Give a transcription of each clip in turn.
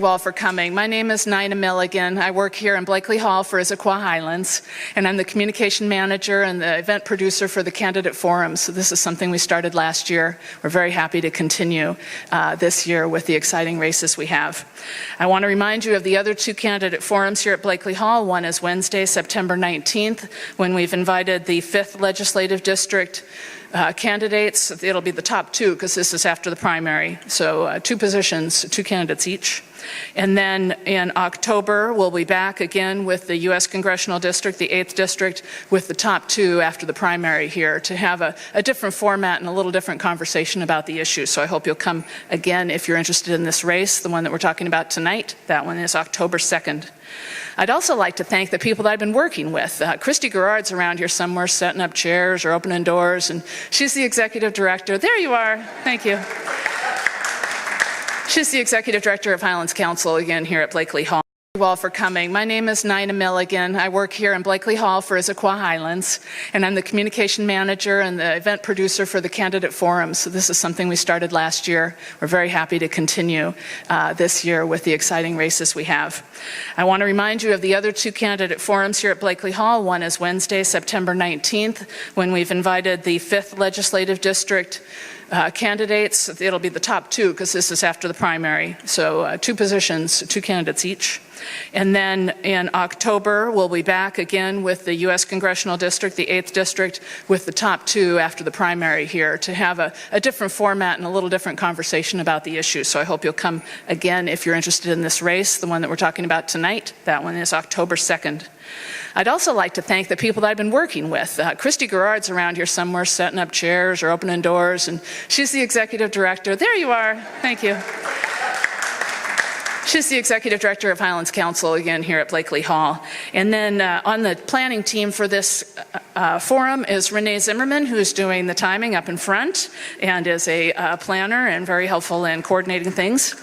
you all for coming. My name is Nina Milligan. I work here in Blakely Hall for Issaquah Highlands, and I'm the communication manager and the event producer for the candidate forum. So this is something we started last year. We're very happy to continue this year with the exciting races we have. I want to remind you of the other two candidate forums here at Blakely Hall. One is Wednesday, September 19th, when we've invited the 5th Legislative District candidates. It'll be the top two because this is after the primary. So two positions, two candidates each. And then in October, we'll be back again with the US Congressional District, the 8th District, with the top two after the primary here to have a different format and a little different conversation about the issue. So I hope you'll come again if you're interested in this race, the one that we're talking about tonight. That one is October 2nd. I'd also like to thank the people that I've been working with. Christy Garrard's around here somewhere setting up chairs or opening doors, and she's the executive director. There you are. Thank you. She's the executive director of Highlands Council again here at Blakely Hall. Thank you all for coming. My name is Nina Milligan. I work here in Blakely Hall for Issaquah Highlands, and I'm the communication manager and the event producer for the candidate forum. So this is something we started last year. We're very happy to continue this year with the exciting races we have. I want to remind you of the other two candidate forums here at Blakely Hall. One is Wednesday, September 19th, when we've invited the 5th Legislative District candidates. It'll be the top two because this is after the primary. So two positions, two candidates each. And then in October, we'll be back again with the US Congressional District, the 8th District, with the top two after the primary here to have a different format and a little different conversation about the issue. So I hope you'll come again if you're interested in this race, the one that we're talking about tonight. That one is October 2nd. I'd also like to thank the people that I've been working with. Christy Garrard's around here somewhere setting up chairs or opening doors, and she's the executive director. There you are. Thank you. She's the executive director of Highlands Council again here at Blakely Hall. And then on the planning team for this forum is Renee Zimmerman, who's doing the timing up in front and is a planner and very helpful in coordinating things.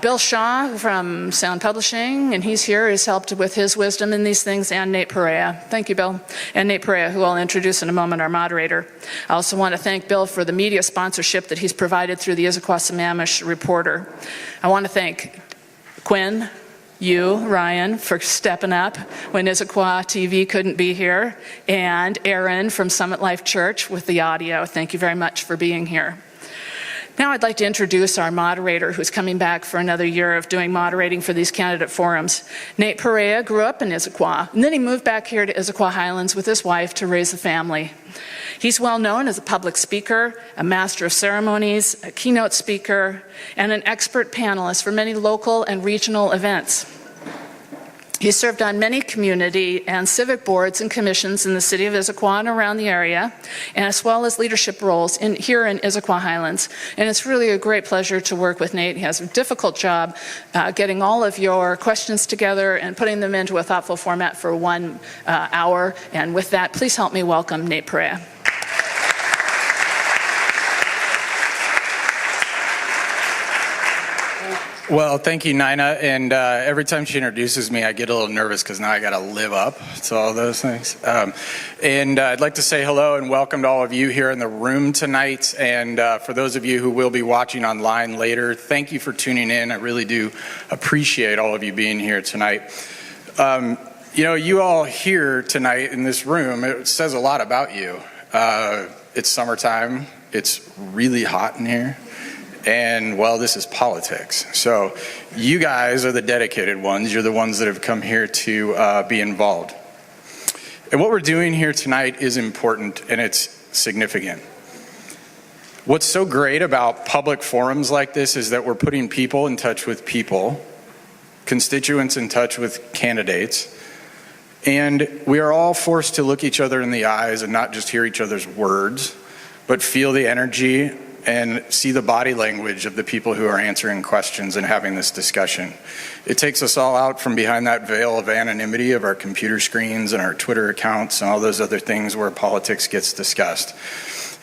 Bill Shaw from Sound Publishing, and he's here, has helped with his wisdom in these things, and Nate Perea. Thank you, Bill. And Nate Perea, who I'll introduce in a moment, our moderator. I also want to thank Bill for the media sponsorship that he's provided through the Issaquah-Sammamish Reporter. I want to thank Quinn, Ryan, for stepping up when Issaquah TV couldn't be here, and Aaron from Summit Life Church with the audio. Thank you very much for being here. Now I'd like to introduce our moderator, who's coming back for another year of doing moderating for these candidate forums. Nate Perea grew up in Issaquah, and then he moved back here to Issaquah Highlands with his wife to raise a family. He's well known as a public speaker, a master of ceremonies, a keynote speaker, and an expert panelist for many local and regional events. He served on many community and civic boards and commissions in the city of Issaquah and around the area, and as well as leadership roles here in Issaquah Highlands. And it's really a great pleasure to work with Nate. He has a difficult job getting all of your questions together and putting them into a thoughtful format for 1 hour. And with that, please help me welcome Nate Perea. Well, thank you, Nina. And every time she introduces me, I get a little nervous because now I got to live up to all those things. And I'd like to say hello and welcome to all of you here in the room tonight. And for those of you who will be watching online later, thank you for tuning in. I really do appreciate all of you being here tonight. You know, you all here tonight in this room, it says a lot about you. It's summertime. It's really hot in here. And, well, this is politics. So you guys are the dedicated ones. You're the ones that have come here to be involved. And what we're doing here tonight is important and it's significant. What's so great about public forums like this is that we're putting people in touch with people, constituents in touch with candidates, and we are all forced to look each other in the eyes and not just hear each other's words, but feel the energy and see the body language of the people who are answering questions and having this discussion. It takes us all out from behind that veil of anonymity of our computer screens and our Twitter accounts and all those other things where politics gets discussed.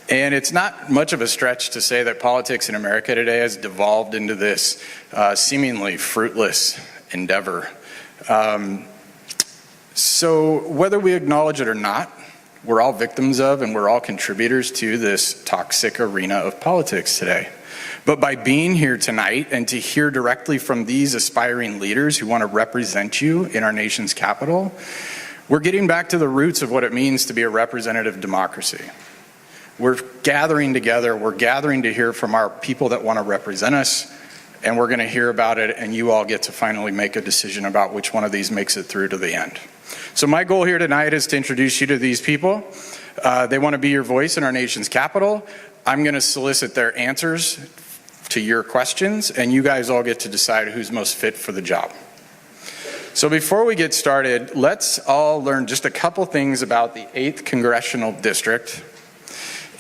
And it's not much of a stretch to say that politics in America today has devolved into this seemingly fruitless endeavor. So whether we acknowledge it or not, we're all victims of and we're all contributors to this toxic arena of politics today. But by being here tonight and to hear directly from these aspiring leaders who want to represent you in our nation's capital, we're getting back to the roots of what it means to be a representative democracy. We're gathering together, we're gathering to hear from our people that want to represent us, and we're going to hear about it, and you all get to finally make a decision about which one of these makes it through to the end. So my goal here tonight is to introduce you to these people. They want to be your voice in our nation's capital. I'm going to solicit their answers to your questions, and you guys all get to decide who's most fit for the job. So before we get started, let's all learn just a couple things about the 8th Congressional District.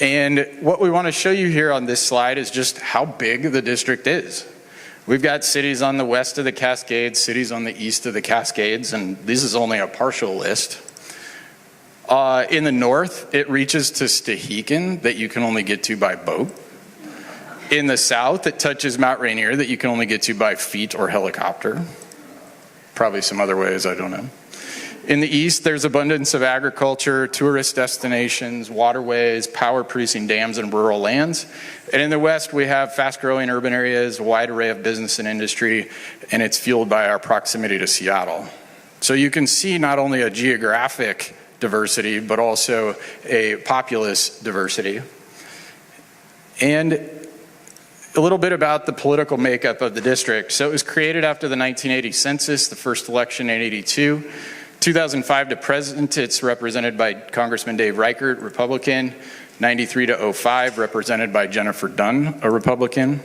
And what we want to show you here on this slide is just how big the district is. We've got cities on the west of the Cascades, cities on the east of the Cascades, and this is only a partial list. In the north, it reaches to Stehekin that you can only get to by boat. In the south, it touches Mount Rainier that you can only get to by feet or helicopter. Probably some other ways, I don't know. In the east, there's abundance of agriculture, tourist destinations, waterways, power-producing dams, and rural lands. And in the west, we have fast-growing urban areas, a wide array of business and industry, and it's fueled by our proximity to Seattle. So you can see not only a geographic diversity, but also a populace diversity. And a little bit about the political makeup of the district. So it was created after the 1980 census, the first election in '82. 2005 to present, it's represented by Congressman Dave Reichert, Republican. 93 to 05, represented by Jennifer Dunn, a Republican.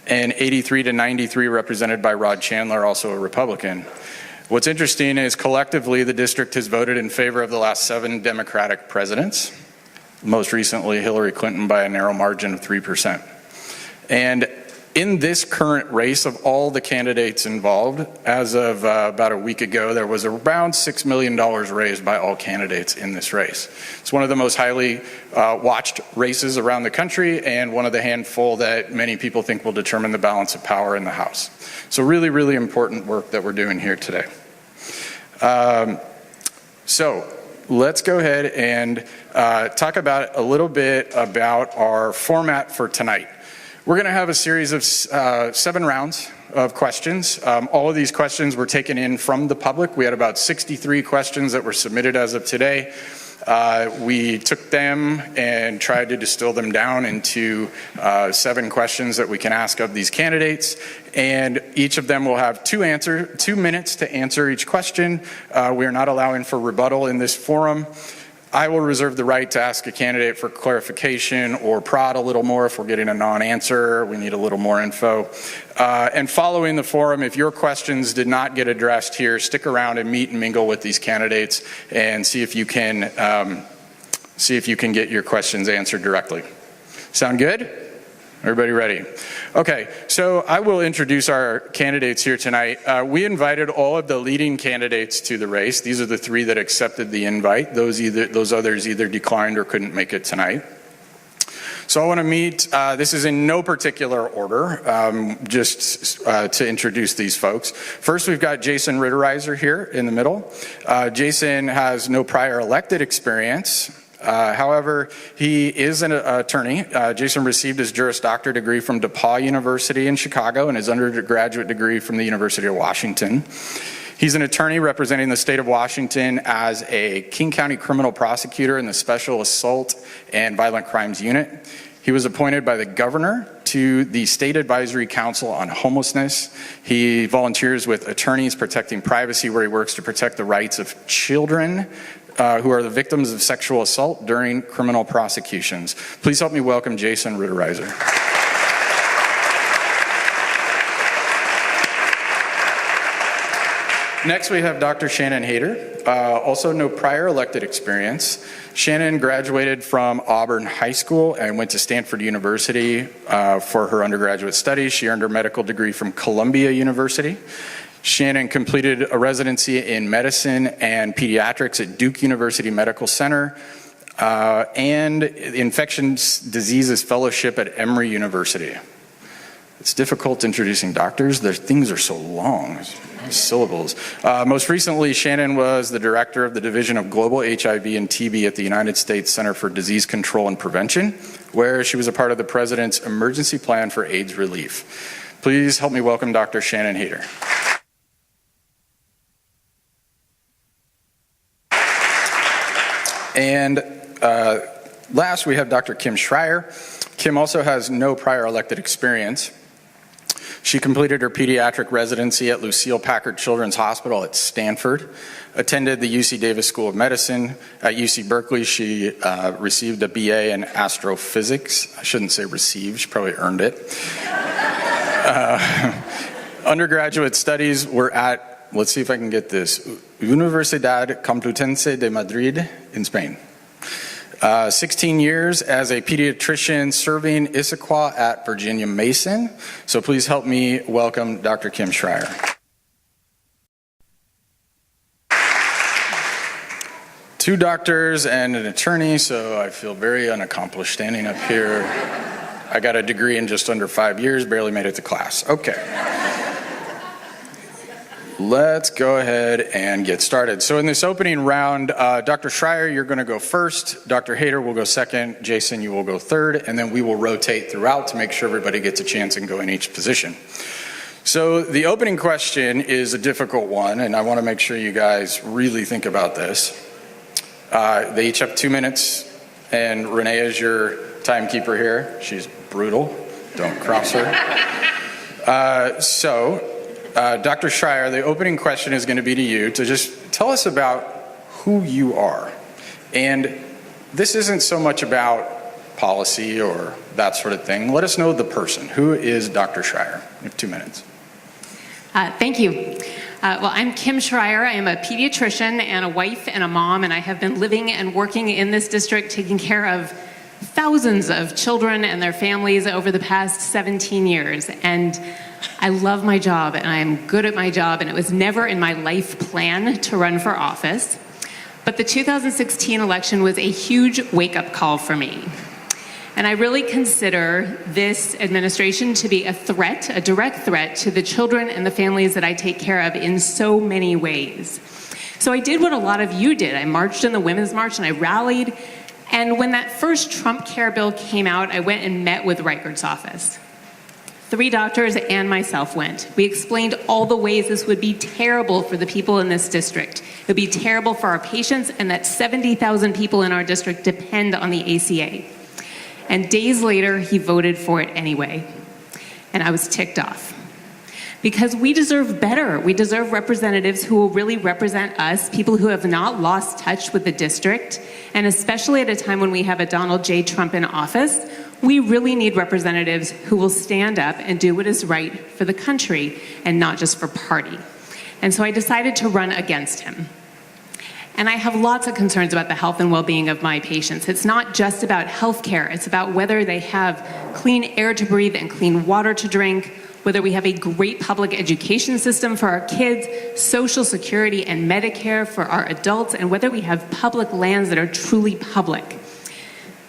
And 83 to 93, represented by Rod Chandler, also a Republican. What's interesting is collectively the district has voted in favor of the last 7 Democratic presidents, most recently Hillary Clinton by a narrow margin of 3%. And in this current race of all the candidates involved, as of about a week ago, there was around $6 million raised by all candidates in this race. It's one of the most highly watched races around the country and one of the handful that many people think will determine the balance of power in the House. So really, really important work that we're doing here today. So let's go ahead and talk about a little bit about our format for tonight. We're going to have a series of 7 rounds of questions. All of these questions were taken in from the public. We had about 63 questions that were submitted as of today. We took them and tried to distill them down into 7 questions that we can ask of these candidates. And each of them will have 2 minutes to answer each question. We are not allowing for rebuttal in this forum. I will reserve the right to ask a candidate for clarification or prod a little more if we're getting a non-answer, we need a little more info. And following the forum, if your questions did not get addressed here, stick around and meet and mingle with these candidates and see if you can get your questions answered directly. Sound good? Everybody ready? Okay, so I will introduce our candidates here tonight. We invited all of the leading candidates to the race. These are the 3 that accepted the invite. Those others either declined or couldn't make it tonight. So I want to meet, this is in no particular order, just to introduce these folks. First, we've got Jason Rittereiser here in the middle. Jason has no prior elected experience. However, he is an attorney. Jason received his Juris Doctor degree from DePauw University in Chicago and his undergraduate degree from the University of Washington. He's an attorney representing the state of Washington as a King County criminal prosecutor in the Special Assault and Violent Crimes Unit. He was appointed by the governor to the State Advisory Council on Homelessness. He volunteers with Attorneys Protecting Privacy, where he works to protect the rights of children who are the victims of sexual assault during criminal prosecutions. Please help me welcome Jason Rittereiser. Next, we have Dr. Shannon Hader, also no prior elected experience. Shannon graduated from Auburn High School and went to Stanford University for her undergraduate studies. She earned her medical degree from Columbia University. Shannon completed a residency in medicine and pediatrics at Duke University Medical Center and infectious diseases fellowship at Emory University. It's difficult introducing doctors. Their things are so long. Syllables. Most recently, Shannon was the director of the Division of Global HIV and TB at the United States Center for Disease Control and Prevention, where she was a part of the President's Emergency Plan for AIDS Relief. Please help me welcome Dr. Shannon Hader. And last, we have Dr. Kim Schrier. Kim also has no prior elected experience. She completed her pediatric residency at Lucille Packard Children's Hospital at Stanford, attended the UC Davis School of Medicine. At UC Berkeley, she received a BA in astrophysics. I shouldn't say received, she probably earned it. Undergraduate studies were at, let's see if I can get this, Universidad Complutense de Madrid in Spain. 16 years as a pediatrician serving Issaquah at Virginia Mason. So please help me welcome Dr. Kim Schrier. Two doctors and an attorney, so I feel very unaccomplished standing up here. I got a degree in just under 5 years, barely made it to class. Okay. Let's go ahead and get started. So in this opening round, Dr. Schrier, you're going to go first. Dr. Hader will go second. Jason, you will go third. And then we will rotate throughout to make sure everybody gets a chance and go in each position. So the opening question is a difficult one, and I want to make sure you guys really think about this. They each have 2 minutes, and Renee is your timekeeper here. She's brutal. Don't cross her. Dr. Schrier, the opening question is going to be to you to just tell us about who you are. And this isn't so much about policy or that sort of thing. Let us know the person. Who is Dr. Schrier? You have 2 minutes. Thank you. Well, I'm Kim Schrier. I am a pediatrician and a wife and a mom, and I have been living and working in this district taking care of thousands of children and their families over the past 17 years. And I love my job, and I am good at my job, and it was never in my life plan to run for office. But the 2016 election was a huge wake-up call for me. And I really consider this administration to be a threat, a direct threat to the children and the families that I take care of in so many ways. So I did what a lot of you did. I marched in the Women's March, and I rallied. And when that first Trump care bill came out, I went and met with Reichert's office. 3 doctors and myself went. We explained all the ways this would be terrible for the people in this district. It would be terrible for our patients, and that 70,000 people in our district depend on the ACA. And days later, he voted for it anyway. And I was ticked off. Because we deserve better. We deserve representatives who will really represent us, people who have not lost touch with the district, and especially at a time when we have a Donald J. Trump in office, we really need representatives who will stand up and do what is right for the country and not just for party. And so I decided to run against him. And I have lots of concerns about the health and well-being of my patients. It's not just about health care. It's about whether they have clean air to breathe and clean water to drink, whether we have a great public education system for our kids, Social Security and Medicare for our adults, and whether we have public lands that are truly public.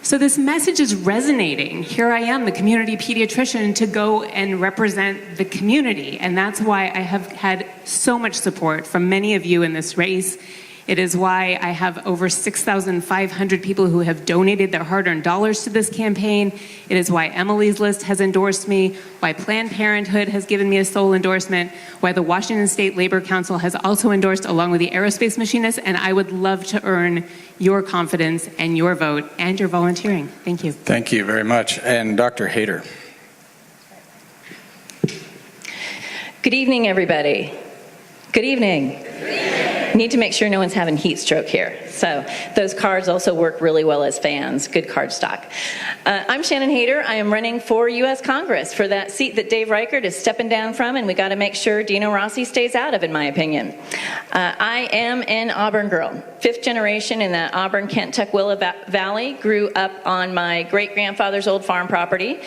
So this message is resonating. Here I am, the community pediatrician, to go and represent the community. And that's why I have had so much support from many of you in this race. It is why I have over 6,500 people who have donated their hard-earned dollars to this campaign. It is why Emily's List has endorsed me, why Planned Parenthood has given me a sole endorsement, why the Washington State Labor Council has also endorsed, along with the aerospace machinists, and I would love to earn your confidence and your vote and your volunteering. Thank you. Thank you very much. And Dr. Hader. Good evening, everybody. Good evening. Need to make sure no one's having heat stroke here. So those cards also work really well as fans. Good card stock. I'm Shannon Hader. I am running for US Congress for that seat that Dave Reichert is stepping down from, and we got to make sure Dino Rossi stays out of, in my opinion. I am an Auburn girl, 5th generation in the Auburn, Kent, Tukwila Valley. Grew up on my great-grandfather's old farm property.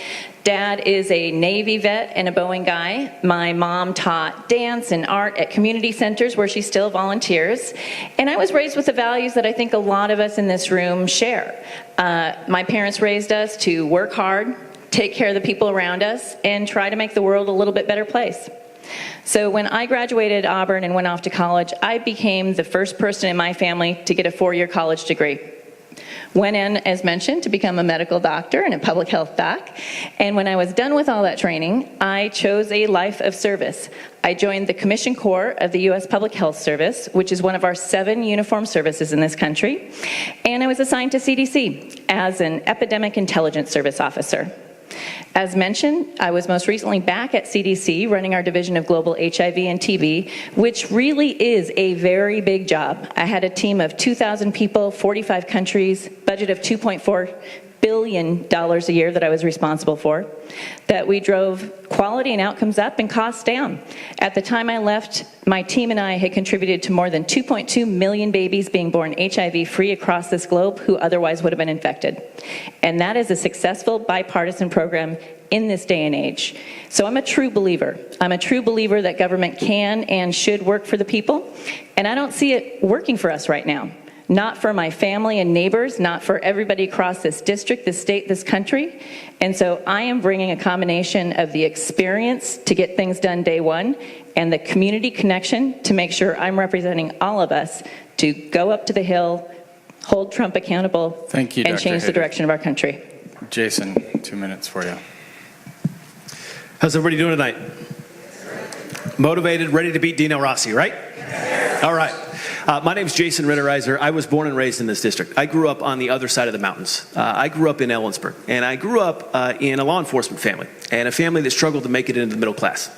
Dad is a Navy vet and a Boeing guy. My mom taught dance and art at community centers where she still volunteers. And I was raised with the values that I think a lot of us in this room share. My parents raised us to work hard, take care of the people around us, and try to make the world a little bit better place. So when I graduated Auburn and went off to college, I became the first person in my family to get a 4-year college degree. Went in, as mentioned, to become a medical doctor and a public health doc. And when I was done with all that training, I chose a life of service. I joined the Commission Corps of the US Public Health Service, which is one of our 7 uniformed services in this country. And I was assigned to CDC as an Epidemic Intelligence Service officer. As mentioned, I was most recently back at CDC running our Division of Global HIV and TB, which really is a very big job. I had a team of 2,000 people, 45 countries, budget of $2.4 billion a year that I was responsible for, that we drove quality and outcomes up and costs down. At the time I left, my team and I had contributed to more than 2.2 million babies being born HIV-free across this globe who otherwise would have been infected. And that is a successful bipartisan program in this day and age. So I'm a true believer. I'm a true believer that government can and should work for the people, and I don't see it working for us right now. Not for my family and neighbors, not for everybody across this district, this state, this country. And so I am bringing a combination of the experience to get things done day one and the community connection to make sure I'm representing all of us to go up to the Hill, hold Trump accountable, Thank you, and Dr. change the Hader. direction of our country. Jason, 2 minutes for you. How's everybody doing tonight? Motivated, ready to beat Dino Rossi, right? All right. My name's Jason Rittereiser. I was born and raised in this district. I grew up on the other side of the mountains. I grew up in Ellensburg, and I grew up in a law enforcement family, and a family that struggled to make it into the middle class.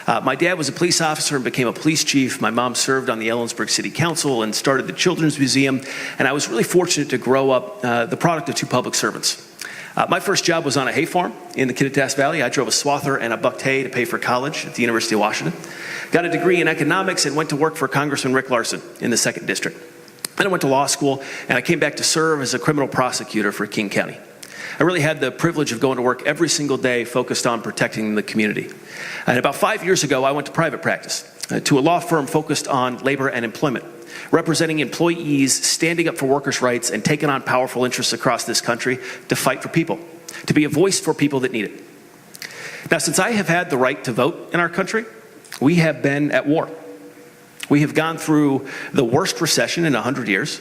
My dad was a police officer and became a police chief. My mom served on the Ellensburg City Council and started the Children's Museum, and I was really fortunate to grow up the product of 2 public servants. My first job was on a hay farm in the Kittitas Valley. I drove a swather and a bucked hay to pay for college at the University of Washington. Got a degree in economics and went to work for Congressman Rick Larson in the 2nd District. Then I went to law school, and I came back to serve as a criminal prosecutor for King County. I really had the privilege of going to work every single day focused on protecting the community. And about 5 years ago, I went to private practice to a law firm focused on labor and employment, representing employees, standing up for workers' rights, and taking on powerful interests across this country to fight for people, to be a voice for people that need it. Now, since I have had the right to vote in our country, we have been at war. We have gone through the worst recession in 100 years.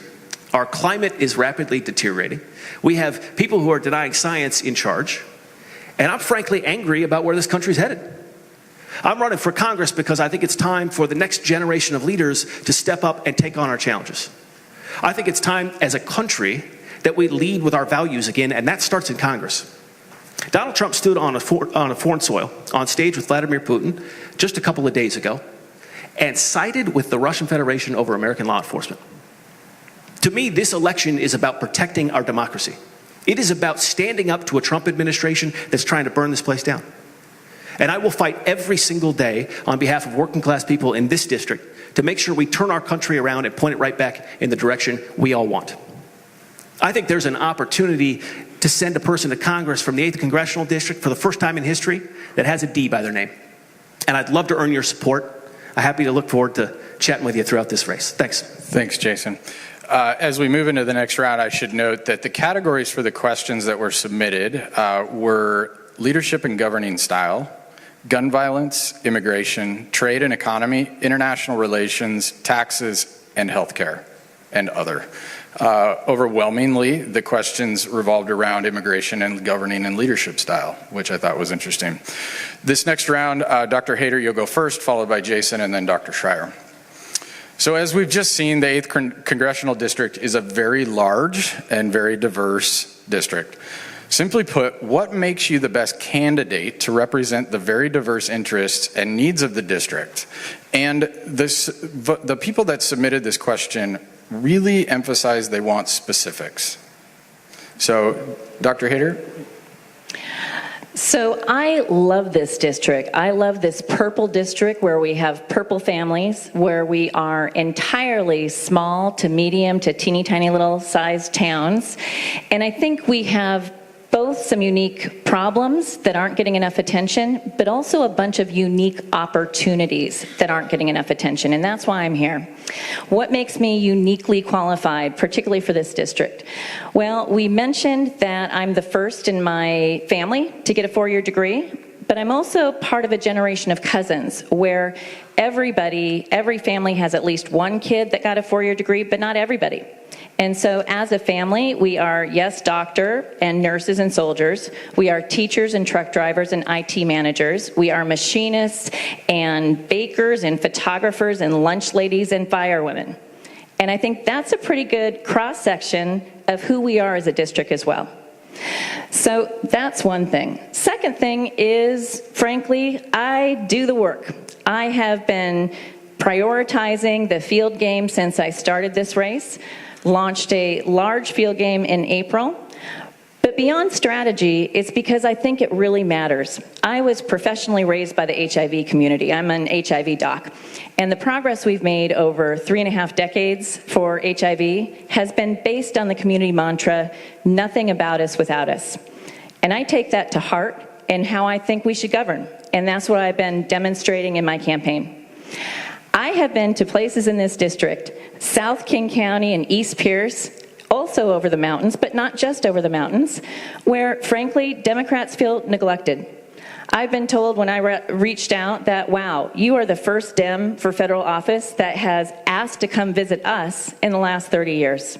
Our climate is rapidly deteriorating. We have people who are denying science in charge. And I'm frankly angry about where this country's headed. I'm running for Congress because I think it's time for the next generation of leaders to step up and take on our challenges. I think it's time as a country that we lead with our values again, and that starts in Congress. Donald Trump stood on a foreign soil, on stage with Vladimir Putin, just a couple of days ago, and sided with the Russian Federation over American law enforcement. To me, this election is about protecting our democracy. It is about standing up to a Trump administration that's trying to burn this place down. And I will fight every single day on behalf of working class people in this district to make sure we turn our country around and point it right back in the direction we all want. I think there's an opportunity to send a person to Congress from the 8th Congressional District for the first time in history that has a D by their name. And I'd love to earn your support. I'm happy to look forward to chatting with you throughout this race. Thanks. Thanks, Jason. As we move into the next round, I should note that the categories for the questions that were submitted were leadership and governing style, gun violence, immigration, trade and economy, international relations, taxes, and healthcare, and other. Overwhelmingly, the questions revolved around immigration and governing and leadership style, which I thought was interesting. This next round, Dr. Hader, you'll go first, followed by Jason, and then Dr. Schrier. So as we've just seen, the 8th Congressional District is a very large and very diverse district. Simply put, what makes you the best candidate to represent the very diverse interests and needs of the district? And the people that submitted this question really emphasize they want specifics. So, Dr. Hader? So I love this district. I love this purple district where we have purple families, where we are entirely small to medium to teeny tiny little sized towns. And I think we have both some unique problems that aren't getting enough attention, but also a bunch of unique opportunities that aren't getting enough attention, and that's why I'm here. What makes me uniquely qualified, particularly for this district? Well, we mentioned that I'm the first in my family to get a 4-year degree, But I'm also part of a generation of cousins where every family has at least one kid that got a four-year degree, but not everybody. And so as a family, we are, yes, doctor and nurses and soldiers. We are teachers and truck drivers and IT managers. We are machinists and bakers and photographers and lunch ladies and firewomen. And I think that's a pretty good cross-section of who we are as a district as well. So that's one thing. Second thing is, frankly, I do the work. I have been prioritizing the field game since I started this race, launched a large field game in April. But beyond strategy, it's because I think it really matters. I was professionally raised by the HIV community. I'm an HIV doc. And the progress we've made over 3.5 decades for HIV has been based on the community mantra, nothing about us without us. And I take that to heart in how I think we should govern. And that's what I've been demonstrating in my campaign. I have been to places in this district, South King County and East Pierce, also over the mountains, but not just over the mountains, where, frankly, Democrats feel neglected. I've been told when I reached out that, wow, you are the first Dem for federal office that has asked to come visit us in the last 30 years.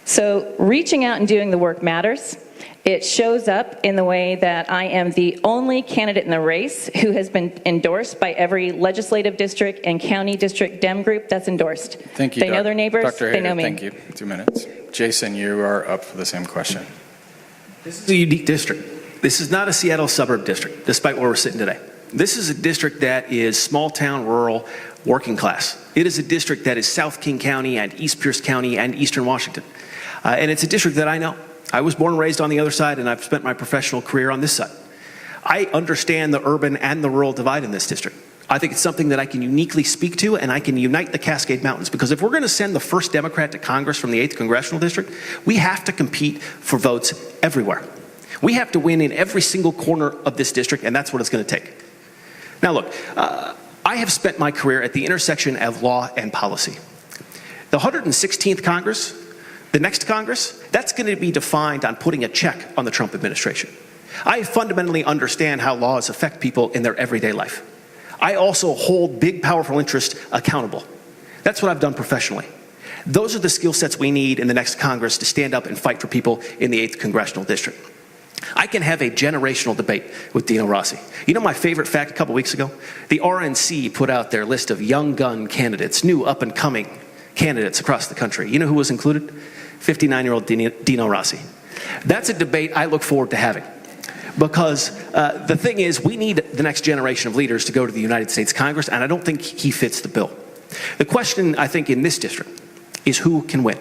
So reaching out and doing the work matters. It shows up in the way that I am the only candidate in the race who has been endorsed by every legislative district and county district Dem group that's endorsed. Thank you. They know their neighbors, Dr. Hader, they know me. Thank you. 2 minutes. Jason, you are up for the same question. This is a unique district. This is not a Seattle suburb district, despite where we're sitting today. This is a district that is small town, rural, working class. It is a district that is South King County and East Pierce County and Eastern Washington. And it's a district that I know. I was born and raised on the other side, and I've spent my professional career on this side. I understand the urban and the rural divide in this district. I think it's something that I can uniquely speak to, and I can unite the Cascade Mountains, because if we're going to send the first Democrat to Congress from the 8th Congressional District, we have to compete for votes everywhere. We have to win in every single corner of this district, and that's what it's going to take. Now look, I have spent my career at the intersection of law and policy. The 116th Congress, the next Congress, that's going to be defined on putting a check on the Trump administration. I fundamentally understand how laws affect people in their everyday life. I also hold big, powerful interests accountable. That's what I've done professionally. Those are the skill sets we need in the next Congress to stand up and fight for people in the 8th Congressional District. I can have a generational debate with Dino Rossi. You know my favorite fact a couple weeks ago? The RNC put out their list of young gun candidates, new up-and-coming candidates across the country. You know who was included? 59-year-old Dino Rossi. That's a debate I look forward to having, because the thing is, we need the next generation of leaders to go to the United States Congress, and I don't think he fits the bill. The question, I think, in this district is who can win.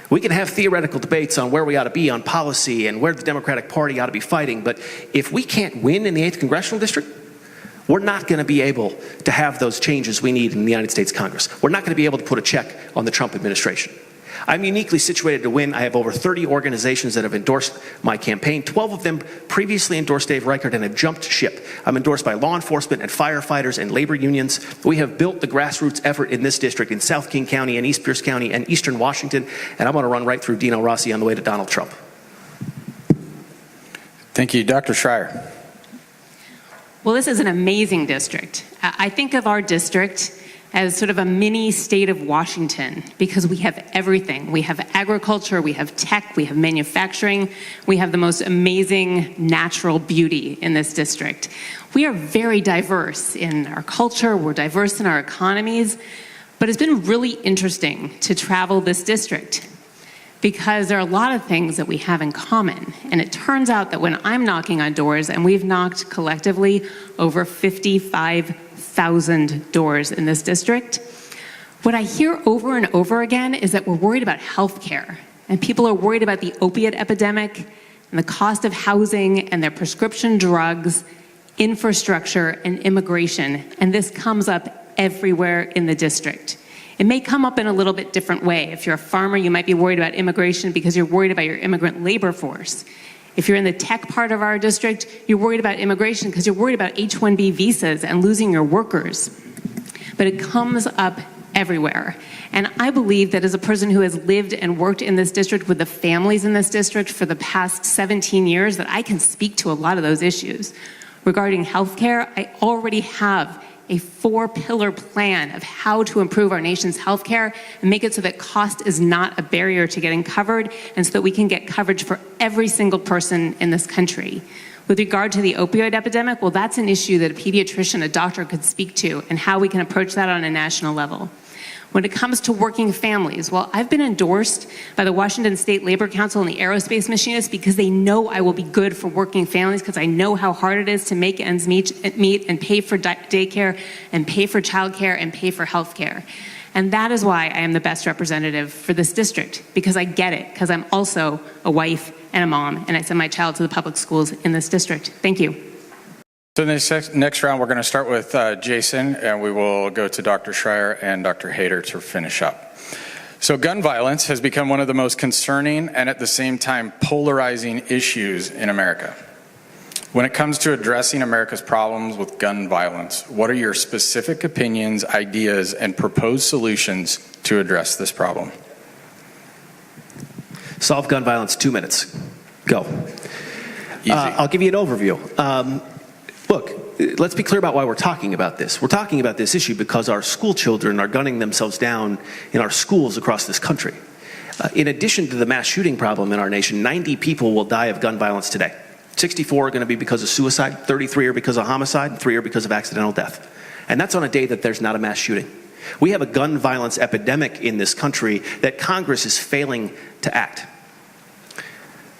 We can have theoretical debates on where we ought to be on policy and where the Democratic Party ought to be fighting, but if we can't win in the 8th Congressional District, we're not going to be able to have those changes we need in the United States Congress. We're not going to be able to put a check on the Trump administration. I'm uniquely situated to win. I have over 30 organizations that have endorsed my campaign. 12 of them previously endorsed Dave Reichert and have jumped ship. I'm endorsed by law enforcement and firefighters and labor unions. We have built the grassroots effort in this district in South King County and East Pierce County and Eastern Washington, and I'm going to run right through Dino Rossi on the way to Donald Trump. Thank you. Dr. Schrier. Well, this is an amazing district. I think of our district as sort of a mini state of Washington, because we have everything. We have agriculture, we have tech, we have manufacturing, we have the most amazing natural beauty in this district. We are very diverse in our culture, we're diverse in our economies, but it's been really interesting to travel this district, because there are a lot of things that we have in common. And it turns out that when I'm knocking on doors, and we've knocked collectively over 55,000 doors in this district, what I hear over and over again is that we're worried about healthcare. And people are worried about the opiate epidemic and the cost of housing and their prescription drugs, infrastructure, and immigration. And this comes up everywhere in the district. It may come up in a little bit different way. If you're a farmer, you might be worried about immigration because you're worried about your immigrant labor force. If you're in the tech part of our district, you're worried about immigration because you're worried about H-1B visas and losing your workers. But it comes up everywhere. And I believe that as a person who has lived and worked in this district with the families in this district for the past 17 years, that I can speak to a lot of those issues. Regarding healthcare, I already have a 4-pillar plan of how to improve our nation's healthcare and make it so that cost is not a barrier to getting covered, and so that we can get coverage for every single person in this country. With regard to the opioid epidemic, well, that's an issue that a pediatrician, a doctor could speak to, and how we can approach that on a national level. When it comes to working families, well, I've been endorsed by the Washington State Labor Council and the aerospace machinists because they know I will be good for working families, because I know how hard it is to make ends meet and pay for daycare and pay for childcare and pay for health care. And that is why I am the best representative for this district, because I get it, because I'm also a wife and a mom, and I send my child to the public schools in this district. Thank you. So in this next round, we're going to start with Jason, and we will go to Dr. Schrier and Dr. Hader to finish up. So gun violence has become one of the most concerning and at the same time polarizing issues in America. When it comes to addressing America's problems with gun violence, what are your specific opinions, ideas, and proposed solutions to address this problem? Solve gun violence, 2 minutes. Go. Easy. I'll give you an overview. Look, let's be clear about why we're talking about this. We're talking about this issue because our school children are gunning themselves down in our schools across this country. In addition to the mass shooting problem in our nation, 90 people will die of gun violence today. 64 are going to be because of suicide, 33 are because of homicide, and 3 are because of accidental death. And that's on a day that there's not a mass shooting. We have a gun violence epidemic in this country that Congress is failing to act.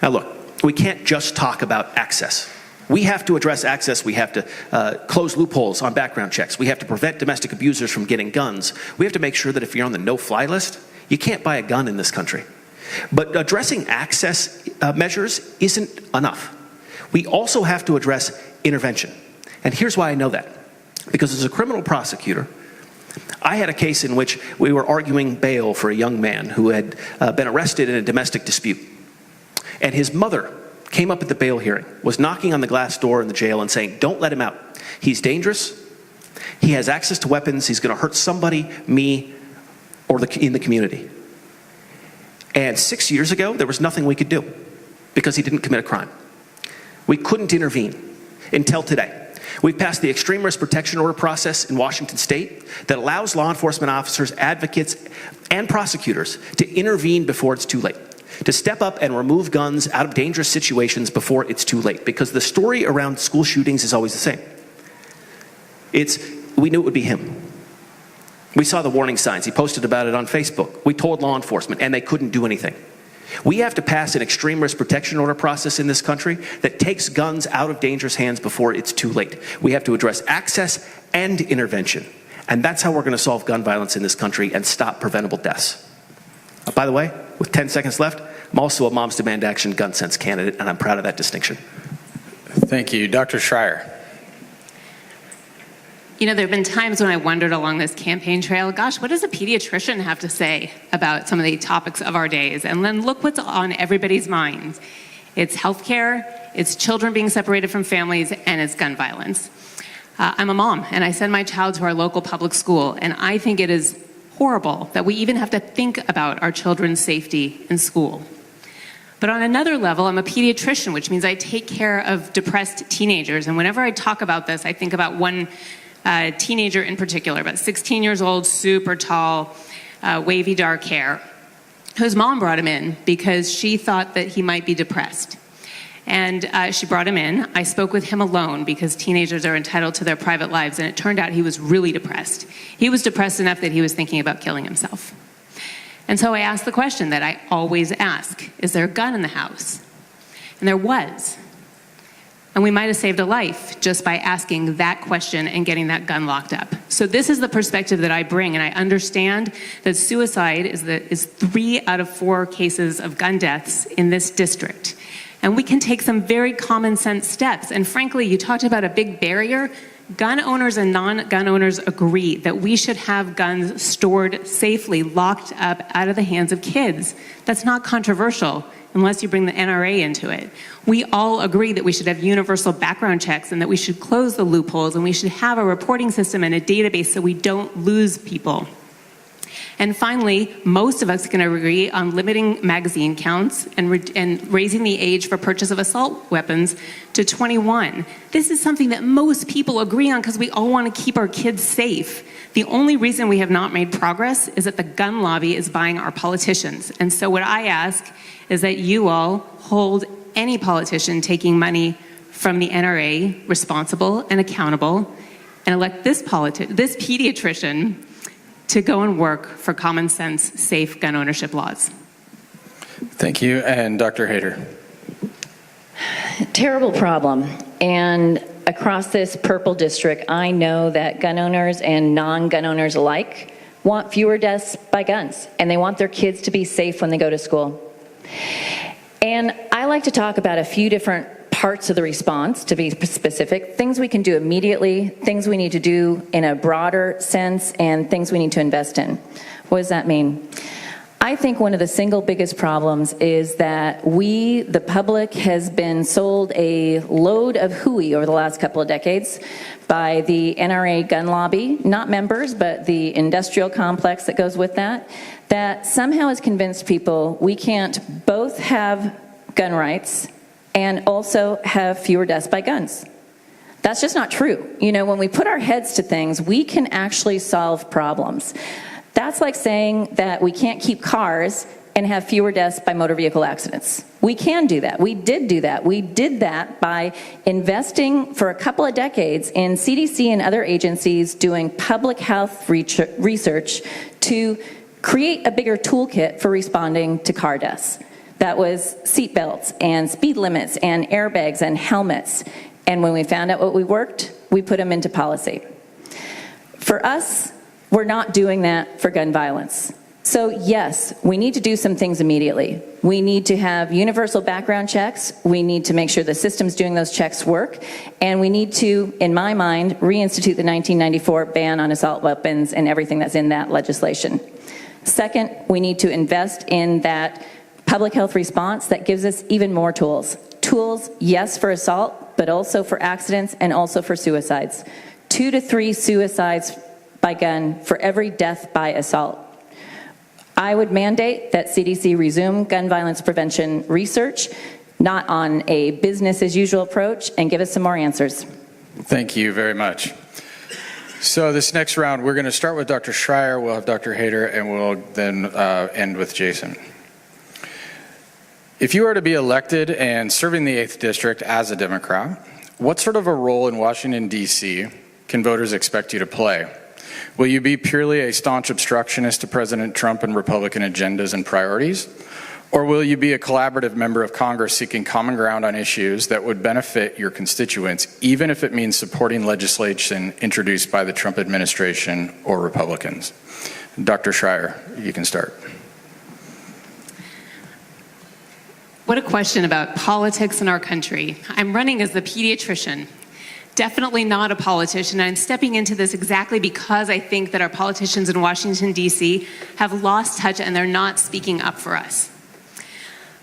Now look, we can't just talk about access. We have to address access. We have to close loopholes on background checks. We have to prevent domestic abusers from getting guns. We have to make sure that if you're on the no-fly list, you can't buy a gun in this country. But addressing access measures isn't enough. We also have to address intervention. And here's why I know that. Because as a criminal prosecutor, I had a case in which we were arguing bail for a young man who had been arrested in a domestic dispute. And his mother came up at the bail hearing, was knocking on the glass door in the jail and saying, "Don't let him out. He's dangerous. He has access to weapons. He's going to hurt somebody, me, or in the community." And 6 years ago, there was nothing we could do because he didn't commit a crime. We couldn't intervene until today. We've passed the extreme risk protection order process in Washington State that allows law enforcement officers, advocates, and prosecutors to intervene before it's too late, to step up and remove guns out of dangerous situations before it's too late. Because the story around school shootings is always the same. We knew it would be him. We saw the warning signs. He posted about it on Facebook. We told law enforcement, and they couldn't do anything. We have to pass an extreme risk protection order process in this country that takes guns out of dangerous hands before it's too late. We have to address access and intervention. And that's how we're going to solve gun violence in this country and stop preventable deaths. By the way, with 10 seconds left, I'm also a Moms Demand Action gun sense candidate, and I'm proud of that distinction. Thank you. Dr. Schrier. You know, there have been times when I wondered along this campaign trail, gosh, what does a pediatrician have to say about some of the topics of our days? And then look what's on everybody's minds. It's healthcare, it's children being separated from families, and it's gun violence. I'm a mom, and I send my child to our local public school, and I think it is horrible that we even have to think about our children's safety in school. But on another level, I'm a pediatrician, which means I take care of depressed teenagers. And whenever I talk about this, I think about one teenager in particular, about 16 years old, super tall, wavy dark hair, whose mom brought him in because she thought that he might be depressed. And she brought him in. I spoke with him alone because teenagers are entitled to their private lives, and it turned out he was really depressed. He was depressed enough that he was thinking about killing himself. And so I asked the question that I always ask, is there a gun in the house? And there was. And we might have saved a life just by asking that question and getting that gun locked up. So this is the perspective that I bring, and I understand that suicide is 3 out of 4 cases of gun deaths in this district. And we can take some very common sense steps. And frankly, you talked about a big barrier. Gun owners and non-gun owners agree that we should have guns stored safely, locked up out of the hands of kids. That's not controversial unless you bring the NRA into it. We all agree that we should have universal background checks and that we should close the loopholes and we should have a reporting system and a database so we don't lose people. And finally, most of us can agree on limiting magazine counts and raising the age for purchase of assault weapons to 21. This is something that most people agree on because we all want to keep our kids safe. The only reason we have not made progress is that the gun lobby is buying our politicians. And so what I ask is that you all hold any politician taking money from the NRA responsible and accountable, and elect this pediatrician to go and work for common sense, safe gun ownership laws. Thank you. And Dr. Hader. Terrible problem. And across this purple district, I know that gun owners and non-gun owners alike want fewer deaths by guns, and they want their kids to be safe when they go to school. And I like to talk about a few different parts of the response, to be specific, things we can do immediately, things we need to do in a broader sense, and things we need to invest in. What does that mean? I think one of the single biggest problems is that we, the public, has been sold a load of hooey over the last couple of decades by the NRA gun lobby, not members, but the industrial complex that goes with that, that somehow has convinced people we can't both have gun rights and also have fewer deaths by guns. That's just not true. You know, when we put our heads to things, we can actually solve problems. That's like saying that we can't keep cars and have fewer deaths by motor vehicle accidents. We can do that. We did do that. We did that by investing for a couple of decades in CDC and other agencies doing public health research to create a bigger toolkit for responding to car deaths. That was seatbelts and speed limits and airbags and helmets. And when we found out what worked, we put them into policy. For us, we're not doing that for gun violence. So yes, we need to do some things immediately. We need to have universal background checks. We need to make sure the systems doing those checks work. And we need to, in my mind, reinstitute the 1994 ban on assault weapons and everything that's in that legislation. Second, we need to invest in that public health response that gives us even more tools. Tools, yes, for assault, but also for accidents and also for suicides. 2 to 3 suicides by gun for every death by assault. I would mandate that CDC resume gun violence prevention research, not on a business as usual approach, and give us some more answers. Thank you very much. So this next round, we're going to start with Dr. Schrier, we'll have Dr. Hader, and we'll then end with Jason. If you are to be elected and serving the 8th District as a Democrat, what sort of a role in Washington, D.C. can voters expect you to play? Will you be purely a staunch obstructionist to President Trump and Republican agendas and priorities? Or will you be a collaborative member of Congress seeking common ground on issues that would benefit your constituents, even if it means supporting legislation introduced by the Trump administration or Republicans? Dr. Schrier, you can start. What a question about politics in our country. I'm running as the pediatrician, definitely not a politician. I'm stepping into this exactly because I think that our politicians in Washington, D.C. have lost touch and they're not speaking up for us.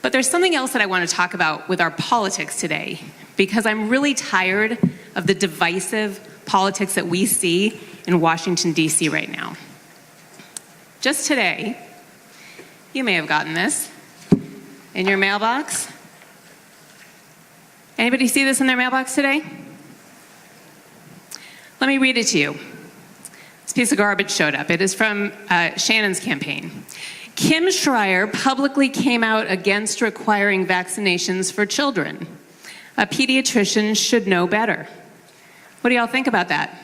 But there's something else that I want to talk about with our politics today, because I'm really tired of the divisive politics that we see in Washington, D.C. right now. Just today, you may have gotten this in your mailbox. Anybody see this in their mailbox today? Let me read it to you. This piece of garbage showed up. It is from Shannon's campaign. Kim Schrier publicly came out against requiring vaccinations for children. A pediatrician should know better. What do y'all think about that?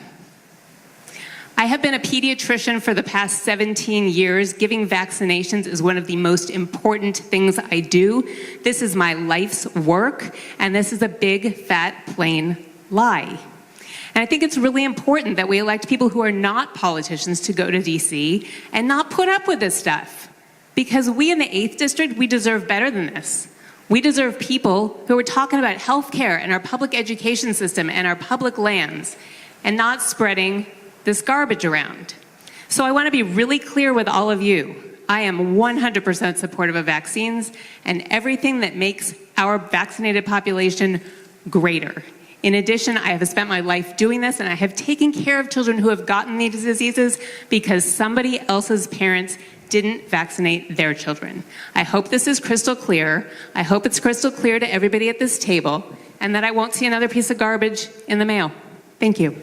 I have been a pediatrician for the past 17 years. Giving vaccinations is one of the most important things I do. This is my life's work, and this is a big, fat, plain lie. And I think it's really important that we elect people who are not politicians to go to DC and not put up with this stuff. Because we in the 8th District, we deserve better than this. We deserve people who are talking about healthcare and our public education system and our public lands and not spreading this garbage around. So I want to be really clear with all of you. I am 100% supportive of vaccines and everything that makes our vaccinated population greater. In addition, I have spent my life doing this, and I have taken care of children who have gotten these diseases because somebody else's parents didn't vaccinate their children. I hope this is crystal clear. I hope it's crystal clear to everybody at this table, and that I won't see another piece of garbage in the mail. Thank you.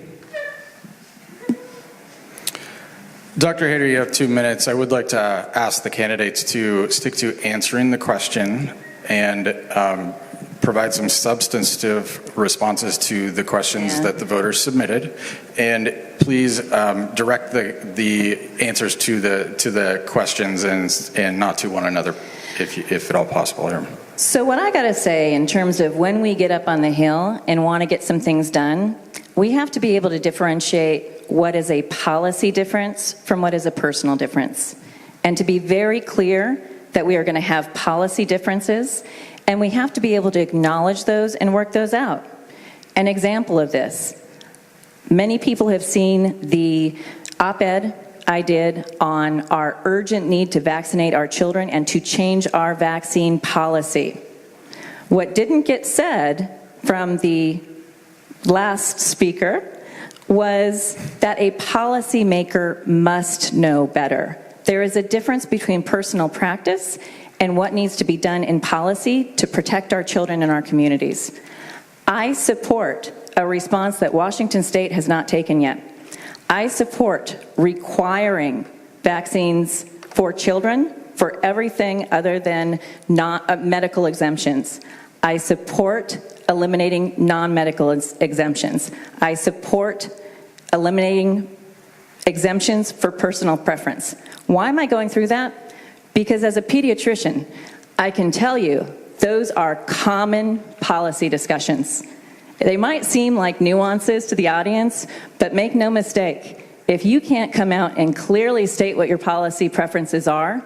Dr. Hader, you have 2 minutes. I would like to ask the candidates to stick to answering the question and provide some substantive responses to the questions that the voters submitted. And please direct the answers to the questions and not to one another, if at all possible. So what I got to say in terms of when we get up on the Hill and want to get some things done, we have to be able to differentiate what is a policy difference from what is a personal difference. And to be very clear that we are going to have policy differences, and we have to be able to acknowledge those and work those out. An example of this, many people have seen the op-ed I did on our urgent need to vaccinate our children and to change our vaccine policy. What didn't get said from the last speaker was that a policymaker must know better. There is a difference between personal practice and what needs to be done in policy to protect our children and our communities. I support a response that Washington State has not taken yet. I support requiring vaccines for children for everything other than medical exemptions. I support eliminating non-medical exemptions. I support eliminating exemptions for personal preference. Why am I going through that? Because as a pediatrician, I can tell you those are common policy discussions. They might seem like nuances to the audience, but make no mistake, if you can't come out and clearly state what your policy preferences are,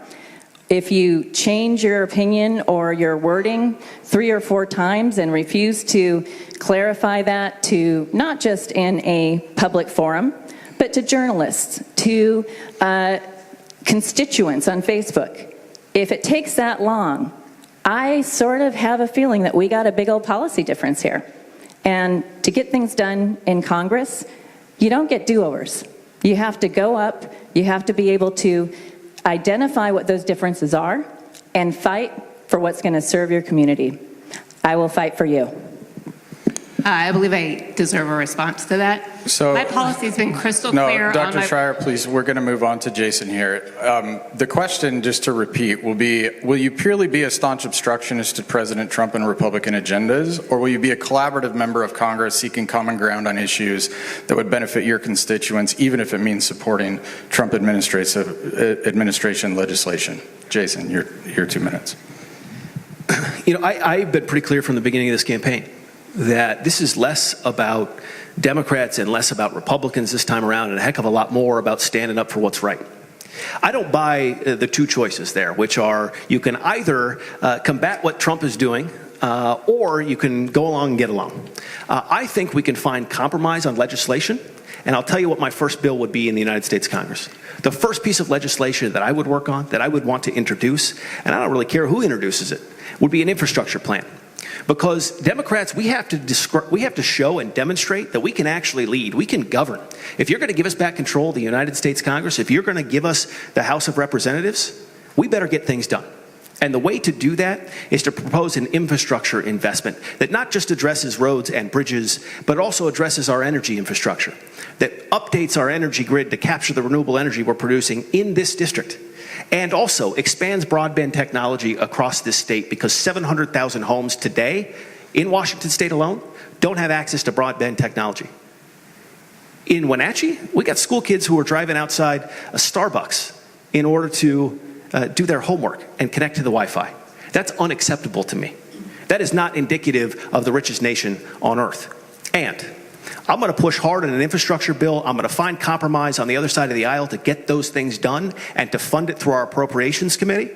if you change your opinion or your wording 3 or 4 times and refuse to clarify that to not just in a public forum, but to journalists, to constituents on Facebook, if it takes that long, I sort of have a feeling that we got a big old policy difference here. And to get things done in Congress, you don't get do-overs. You have to go up, you have to be able to identify what those differences are and fight for what's going to serve your community. I will fight for you. I believe I deserve a response to that. So, my policy has been crystal clear. No, Dr. Schrier, please, we're going to move on to Jason here. The question, just to repeat, will you purely be a staunch obstructionist to President Trump and Republican agendas, or will you be a collaborative member of Congress seeking common ground on issues that would benefit your constituents, even if it means supporting Trump administration legislation? Jason, your 2 minutes. You know, I've been pretty clear from the beginning of this campaign that this is less about Democrats and less about Republicans this time around, and a heck of a lot more about standing up for what's right. I don't buy the 2 choices there, which are you can either combat what Trump is doing or you can go along and get along. I think we can find compromise on legislation, and I'll tell you what my first bill would be in the United States Congress. The first piece of legislation that I would work on, that I would want to introduce, and I don't really care who introduces it, would be an infrastructure plan. Because Democrats, we have to show and demonstrate that we can actually lead, we can govern. If you're going to give us back control of the United States Congress, if you're going to give us the House of Representatives, we better get things done. And the way to do that is to propose an infrastructure investment that not just addresses roads and bridges, but also addresses our energy infrastructure, that updates our energy grid to capture the renewable energy we're producing in this district, and also expands broadband technology across this state, because 700,000 homes today in Washington State alone don't have access to broadband technology. In Wenatchee, we got school kids who are driving outside a Starbucks in order to do their homework and connect to the Wi-Fi. That's unacceptable to me. That is not indicative of the richest nation on earth. And I'm going to push hard on an infrastructure bill. I'm going to find compromise on the other side of the aisle to get those things done and to fund it through our appropriations committee.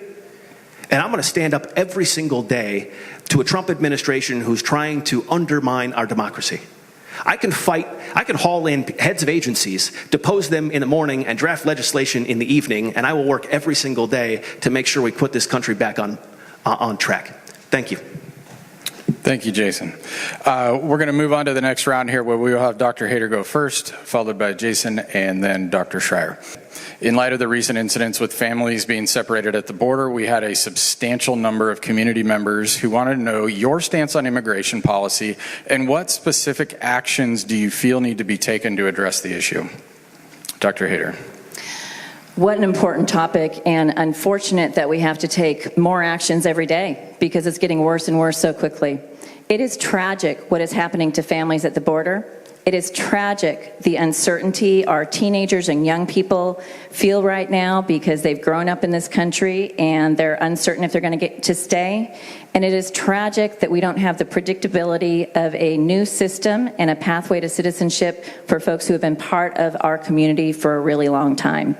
And I'm going to stand up every single day to a Trump administration who's trying to undermine our democracy. I can haul in heads of agencies, depose them in the morning, and draft legislation in the evening, and I will work every single day to make sure we put this country back on track. Thank you. Thank you, Jason. We're going to move on to the next round here where we will have Dr. Hader go first, followed by Jason, and then Dr. Schrier. In light of the recent incidents with families being separated at the border, we had a substantial number of community members who wanted to know your stance on immigration policy and what specific actions do you feel need to be taken to address the issue. Dr. Hader. What an important topic, and unfortunate that we have to take more actions every day because it's getting worse and worse so quickly. It is tragic what is happening to families at the border. It is tragic the uncertainty our teenagers and young people feel right now because they've grown up in this country and they're uncertain if they're going to get to stay. And it is tragic that we don't have the predictability of a new system and a pathway to citizenship for folks who have been part of our community for a really long time.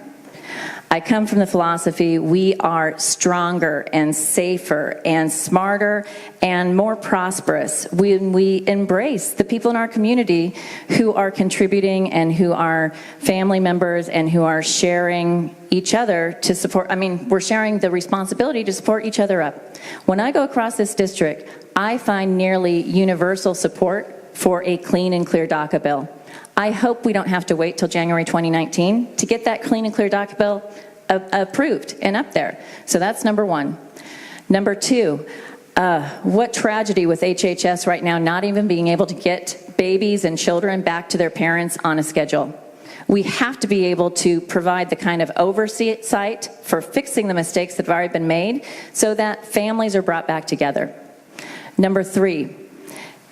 I come from the philosophy we are stronger and safer and smarter and more prosperous when we embrace the people in our community who are contributing and who are family members and who are sharing each other to support. I mean, we're sharing the responsibility to support each other up. When I go across this district, I find nearly universal support for a clean and clear DACA bill. I hope we don't have to wait till January 2019 to get that clean and clear DACA bill approved and up there. So that's number one. Number two, what tragedy with HHS right now not even being able to get babies and children back to their parents on a schedule. We have to be able to provide the kind of oversight for fixing the mistakes that have already been made so that families are brought back together. Number three,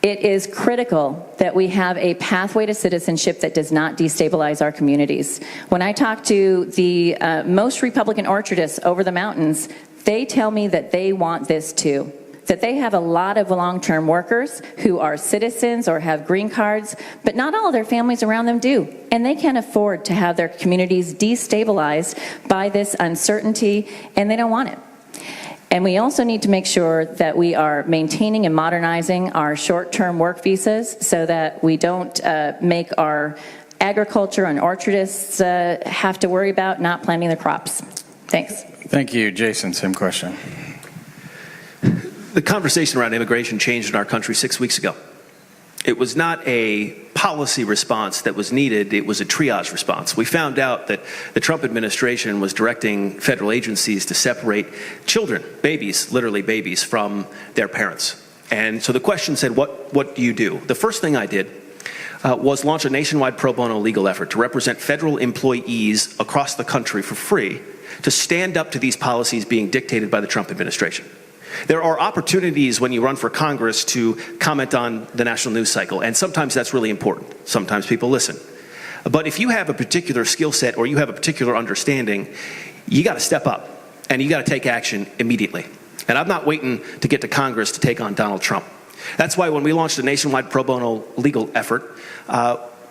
it is critical that we have a pathway to citizenship that does not destabilize our communities. When I talk to the most Republican orchardists over the mountains, they tell me that they want this too. That they have a lot of long-term workers who are citizens or have green cards, but not all of their families around them do. And they can't afford to have their communities destabilized by this uncertainty, and they don't want it. And we also need to make sure that we are maintaining and modernizing our short-term work visas so that we don't make our agriculture and orchardists have to worry about not planting their crops. Thanks. Thank you. Jason, same question. The conversation around immigration changed in our country 6 weeks ago. It was not a policy response that was needed, it was a triage response. We found out that the Trump administration was directing federal agencies to separate children, babies, literally babies, from their parents. And so the question said, what do you do? The first thing I did was launch a nationwide pro bono legal effort to represent federal employees across the country for free to stand up to these policies being dictated by the Trump administration. There are opportunities when you run for Congress to comment on the national news cycle, and sometimes that's really important. Sometimes people listen. But if you have a particular skill set or you have a particular understanding, you got to step up and you got to take action immediately. And I'm not waiting to get to Congress to take on Donald Trump. That's why when we launched a nationwide pro bono legal effort,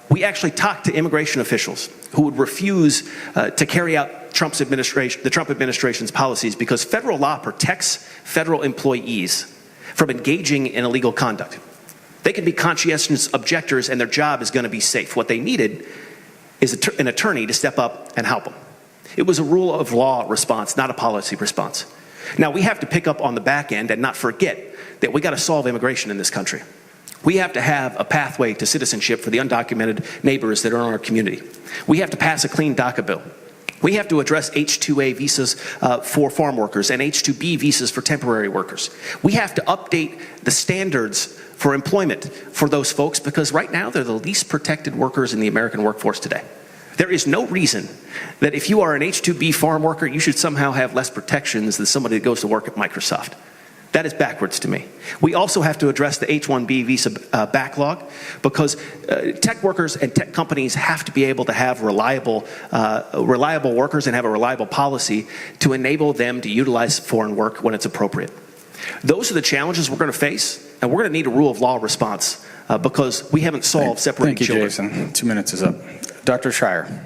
we actually talked to immigration officials who would refuse to carry out the Trump administration's policies because federal law protects federal employees from engaging in illegal conduct. They can be conscientious objectors and their job is going to be safe. What they needed is an attorney to step up and help them. It was a rule of law response, not a policy response. Now we have to pick up on the back end and not forget that we got to solve immigration in this country. We have to have a pathway to citizenship for the undocumented neighbors that are in our community. We have to pass a clean DACA bill. We have to address H-2A visas for farm workers and H-2B visas for temporary workers. We have to update the standards for employment for those folks because right now they're the least protected workers in the American workforce today. There is no reason that if you are an H-2B farm worker, you should somehow have less protections than somebody that goes to work at Microsoft. That is backwards to me. We also have to address the H-1B visa backlog because tech workers and tech companies have to be able to have reliable workers and have a reliable policy to enable them to utilize foreign work when it's appropriate. Those are the challenges we're going to face, and we're going to need a rule of law response because we haven't solved separating children. Thank you, Jason. 2 minutes is up. Dr. Schrier.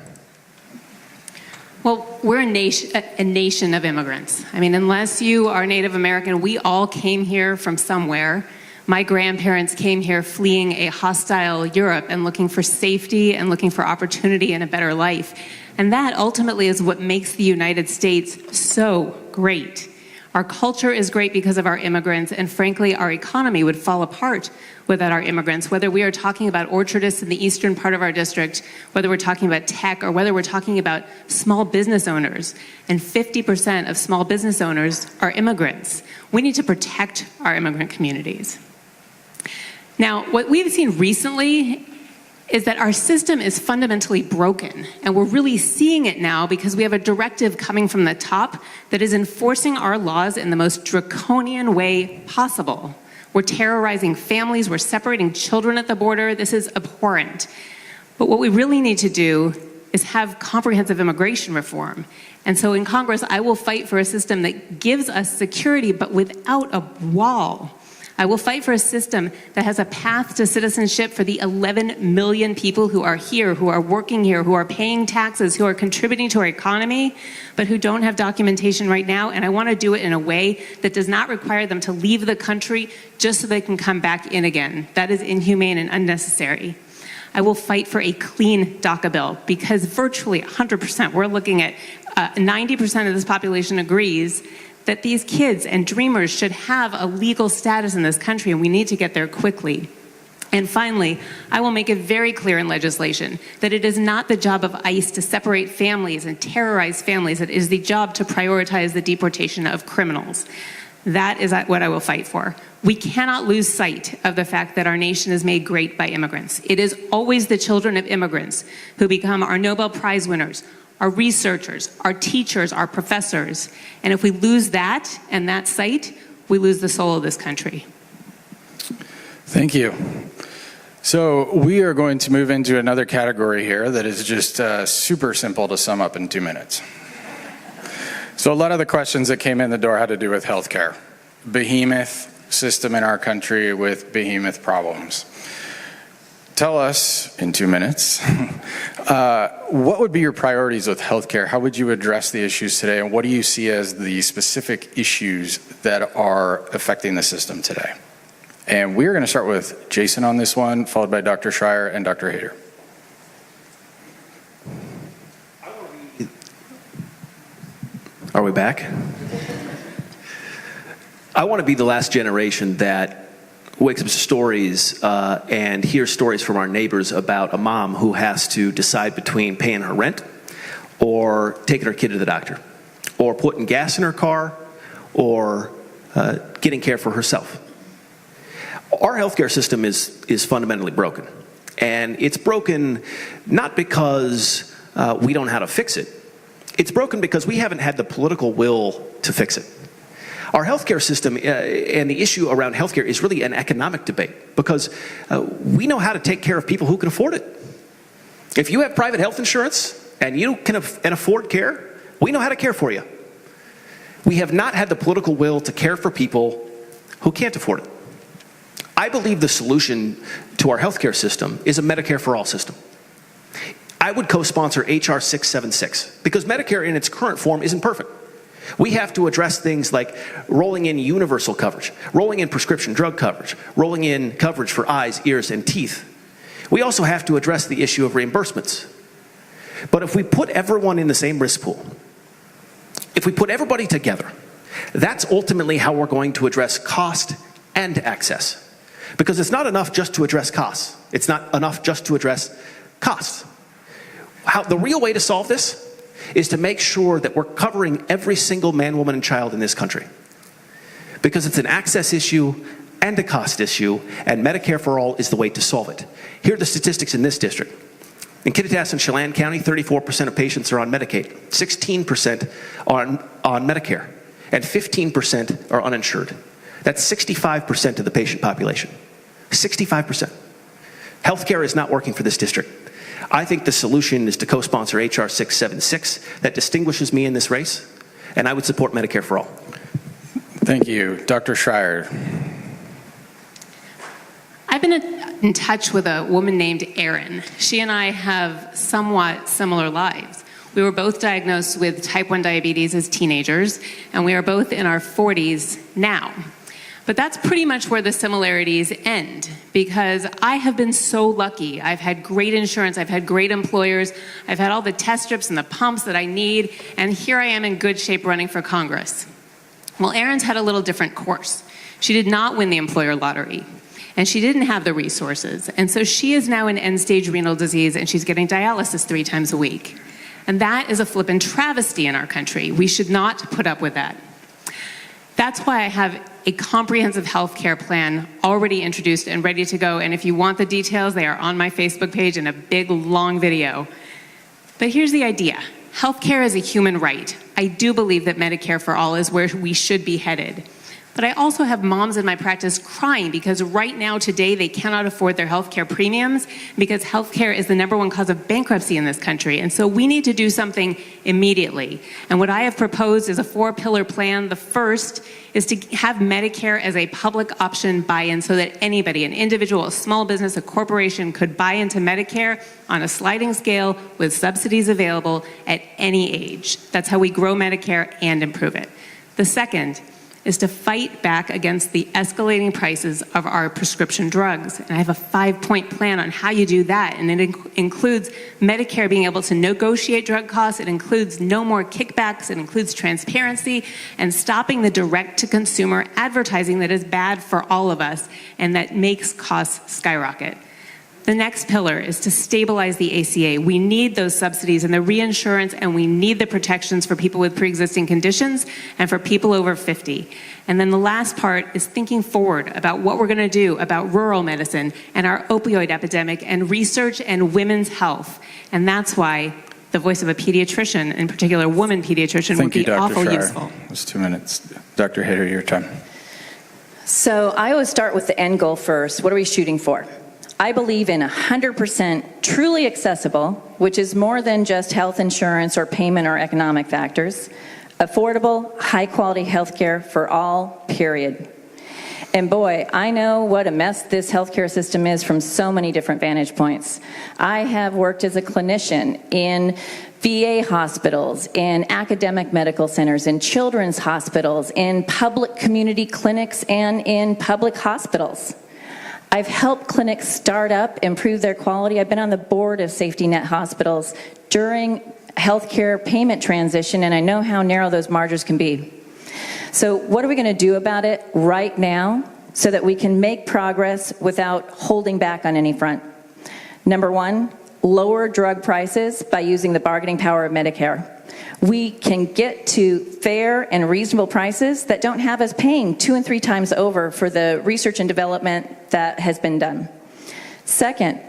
Well, we're a nation of immigrants. I mean, unless you are Native American, we all came here from somewhere. My grandparents came here fleeing a hostile Europe and looking for safety and looking for opportunity and a better life. And that ultimately is what makes the United States so great. Our culture is great because of our immigrants, and frankly, our economy would fall apart without our immigrants, whether we are talking about orchardists in the eastern part of our district, whether we're talking about tech, or whether we're talking about small business owners. And 50% of small business owners are immigrants. We need to protect our immigrant communities. Now, what we've seen recently is that our system is fundamentally broken, and we're really seeing it now because we have a directive coming from the top that is enforcing our laws in the most draconian way possible. We're terrorizing families, we're separating children at the border. This is abhorrent. But what we really need to do is have comprehensive immigration reform. And so in Congress, I will fight for a system that gives us security, but without a wall. I will fight for a system that has a path to citizenship for the 11 million people who are here, who are working here, who are paying taxes, who are contributing to our economy, but who don't have documentation right now. And I want to do it in a way that does not require them to leave the country just so they can come back in again. That is inhumane and unnecessary. I will fight for a clean DACA bill because virtually 100%, we're looking at 90% of this population agrees that these kids and dreamers should have a legal status in this country, and we need to get there quickly. And finally, I will make it very clear in legislation that it is not the job of ICE to separate families and terrorize families. It is the job to prioritize the deportation of criminals. That is what I will fight for. We cannot lose sight of the fact that our nation is made great by immigrants. It is always the children of immigrants who become our Nobel Prize winners, our researchers, our teachers, our professors. And if we lose that and that sight, we lose the soul of this country. Thank you. So we are going to move into another category here that is just super simple to sum up in 2 minutes. So a lot of the questions that came in the door had to do with healthcare. Behemoth system in our country with behemoth problems. Tell us, in 2 minutes, what would be your priorities with healthcare? How would you address the issues today? And what do you see as the specific issues that are affecting the system today? And we're going to start with Jason on this one, followed by Dr. Schrier and Dr. Hader. Are we back? I want to be the last generation that wakes up to stories and hears stories from our neighbors about a mom who has to decide between paying her rent or taking her kid to the doctor or putting gas in her car or getting care for herself. Our healthcare system is fundamentally broken. And it's broken not because we don't know how to fix it. It's broken because we haven't had the political will to fix it. Our healthcare system and the issue around healthcare is really an economic debate because we know how to take care of people who can afford it. If you have private health insurance and you can afford care, we know how to care for you. We have not had the political will to care for people who can't afford it. I believe the solution to our healthcare system is a Medicare for all system. I would co-sponsor HR 676 because Medicare in its current form isn't perfect. We have to address things like rolling in universal coverage, rolling in prescription drug coverage, rolling in coverage for eyes, ears, and teeth. We also have to address the issue of reimbursements. But if we put everyone in the same risk pool, if we put everybody together, that's ultimately how we're going to address cost and access. Because it's not enough just to address costs. It's not enough just to address costs. The real way to solve this is to make sure that we're covering every single man, woman, and child in this country. Because it's an access issue and a cost issue, and Medicare for all is the way to solve it. Here are the statistics in this district. In Kittitas and Chelan County, 34% of patients are on Medicaid, 16% on Medicare, and 15% are uninsured. That's 65% of the patient population. 65%. Healthcare is not working for this district. I think the solution is to co-sponsor HR 676. That distinguishes me in this race, and I would support Medicare for all. Thank you. Dr. Schrier. I've been in touch with a woman named Erin. She and I have somewhat similar lives. We were both diagnosed with type 1 diabetes as teenagers, and we are both in our 40s now. But that's pretty much where the similarities end, because I have been so lucky. I've had great insurance, I've had great employers, I've had all the test strips and the pumps that I need, and here I am in good shape running for Congress. Well, Erin's had a little different course. She did not win the employer lottery, and she didn't have the resources. And so she is now in end-stage renal disease, and she's getting dialysis 3 times a week. And that is a flippin' travesty in our country. We should not put up with that. That's why I have a comprehensive health care plan already introduced and ready to go. And if you want the details, they are on my Facebook page in a big, long video. But here's the idea. Healthcare is a human right. I do believe that Medicare for all is where we should be headed. But I also have moms in my practice crying because right now, today, they cannot afford their healthcare premiums because healthcare is the #1 cause of bankruptcy in this country. And so we need to do something immediately. And what I have proposed is a 4-pillar plan. The first is to have Medicare as a public option buy-in so that anybody, an individual, a small business, a corporation, could buy into Medicare on a sliding scale with subsidies available at any age. That's how we grow Medicare and improve it. The second is to fight back against the escalating prices of our prescription drugs. And I have a 5-point plan on how you do that. And it includes Medicare being able to negotiate drug costs. It includes no more kickbacks. It includes transparency and stopping the direct-to-consumer advertising that is bad for all of us and that makes costs skyrocket. The next pillar is to stabilize the ACA. We need those subsidies and the reinsurance, and we need the protections for people with pre-existing conditions and for people over 50. And then the last part is thinking forward about what we're going to do about rural medicine and our opioid epidemic and research and women's health. And that's why the voice of a pediatrician, in particular a woman pediatrician, would be awful useful. That's 2 minutes. Dr. Hader, your time. So I always start with the end goal first. What are we shooting for? I believe in 100% truly accessible, which is more than just health insurance or payment or economic factors, affordable, high-quality health care for all, period. And boy, I know what a mess this healthcare system is from so many different vantage points. I have worked as a clinician in VA hospitals, in academic medical centers, in children's hospitals, in public community clinics, and in public hospitals. I've helped clinics start up, improve their quality. I've been on the board of safety net hospitals during healthcare payment transition, and I know how narrow those margins can be. So what are we going to do about it right now so that we can make progress without holding back on any front? Number 1, lower drug prices by using the bargaining power of Medicare. We can get to fair and reasonable prices that don't have us paying 2 and 3 times over for the research and development that has been done. Second,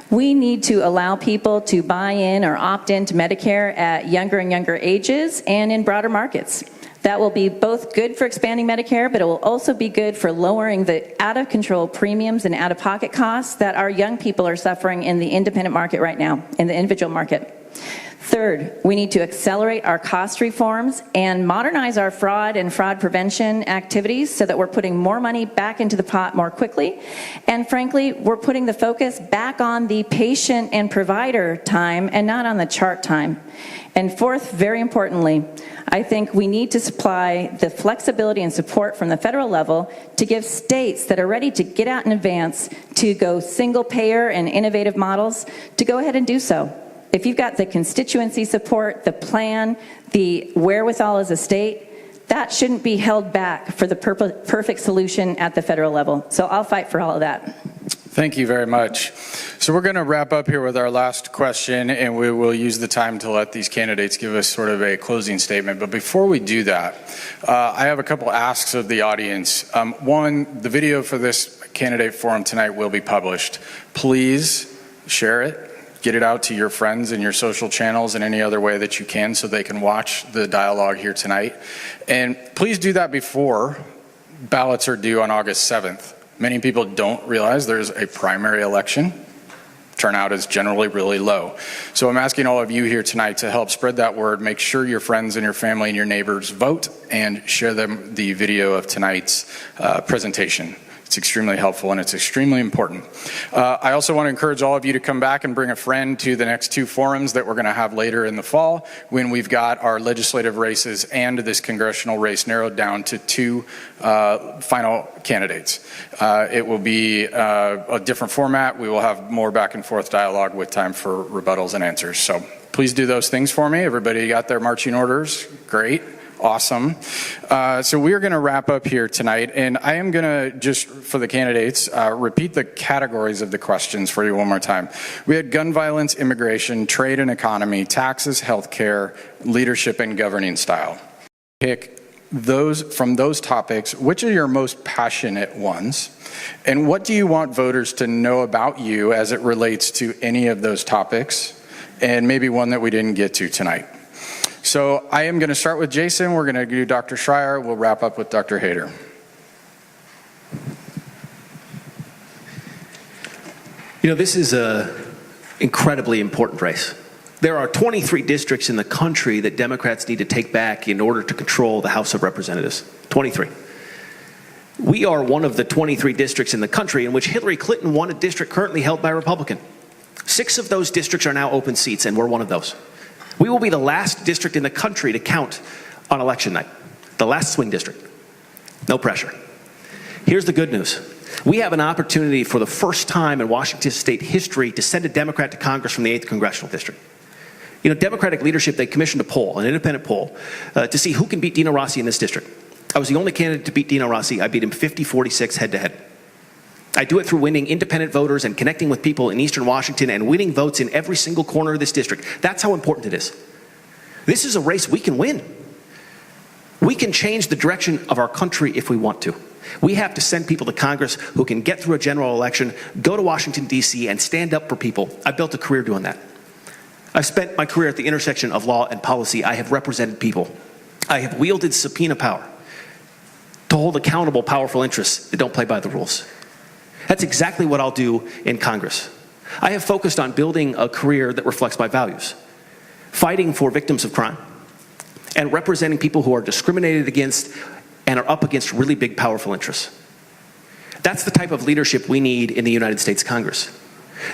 we need to allow people to buy in or opt into Medicare at younger and younger ages and in broader markets. That will be both good for expanding Medicare, but it will also be good for lowering the out-of-control premiums and out-of-pocket costs that our young people are suffering in the independent market right now, in the individual market. Third, we need to accelerate our cost reforms and modernize our fraud and fraud prevention activities so that we're putting more money back into the pot more quickly. And frankly, we're putting the focus back on the patient and provider time and not on the chart time. And fourth, very importantly, I think we need to supply the flexibility and support from the federal level to give states that are ready to get out in advance to go single payer and innovative models to go ahead and do so. If you've got the constituency support, the plan, the wherewithal as a state, that shouldn't be held back for the perfect solution at the federal level. So I'll fight for all of that. Thank you very much. So we're going to wrap up here with our last question, and we will use the time to let these candidates give us sort of a closing statement. But before we do that, I have a couple asks of the audience. One, the video for this candidate forum tonight will be published. Please share it. Get it out to your friends and your social channels in any other way that you can so they can watch the dialogue here tonight. And please do that before ballots are due on August 7th. Many people don't realize there's a primary election. Turnout is generally really low. So I'm asking all of you here tonight to help spread that word. Make sure your friends and your family and your neighbors vote and share them the video of tonight's presentation. It's extremely helpful and it's extremely important. I also want to encourage all of you to come back and bring a friend to the next 2 forums that we're going to have later in the fall when we've got our legislative races and this congressional race narrowed down to 2 final candidates. It will be a different format. We will have more back and forth dialogue with time for rebuttals and answers. So please do those things for me. Everybody got their marching orders? Great. Awesome. So we are going to wrap up here tonight, and I am going to just, for the candidates, repeat the categories of the questions for you one more time. We had gun violence, immigration, trade and economy, taxes, healthcare, leadership, and governing style. Pick from those topics, which are your most passionate ones, and what do you want voters to know about you as it relates to any of those topics, and maybe one that we didn't get to tonight. So I am going to start with Jason. We're going to do Dr. Schrier. We'll wrap up with Dr. Hader. You know, this is an incredibly important race. There are 23 districts in the country that Democrats need to take back in order to control the House of Representatives. 23. We are one of the 23 districts in the country in which Hillary Clinton won a district currently held by a Republican. 6 of those districts are now open seats, and we're one of those. We will be the last district in the country to count on election night. The last swing district. No pressure. Here's the good news. We have an opportunity for the first time in Washington state history to send a Democrat to Congress from the 8th Congressional District. You know, Democratic leadership, they commissioned a poll, an independent poll, to see who can beat Dino Rossi in this district. I was the only candidate to beat Dino Rossi. I beat him 50-46 head-to-head. I do it through winning independent voters and connecting with people in Eastern Washington and winning votes in every single corner of this district. That's how important it is. This is a race we can win. We can change the direction of our country if we want to. We have to send people to Congress who can get through a general election, go to Washington, D.C., and stand up for people. I've built a career doing that. I've spent my career at the intersection of law and policy. I have represented people. I have wielded subpoena power to hold accountable powerful interests that don't play by the rules. That's exactly what I'll do in Congress. I have focused on building a career that reflects my values, fighting for victims of crime, and representing people who are discriminated against and are up against really big, powerful interests. That's the type of leadership we need in the United States Congress.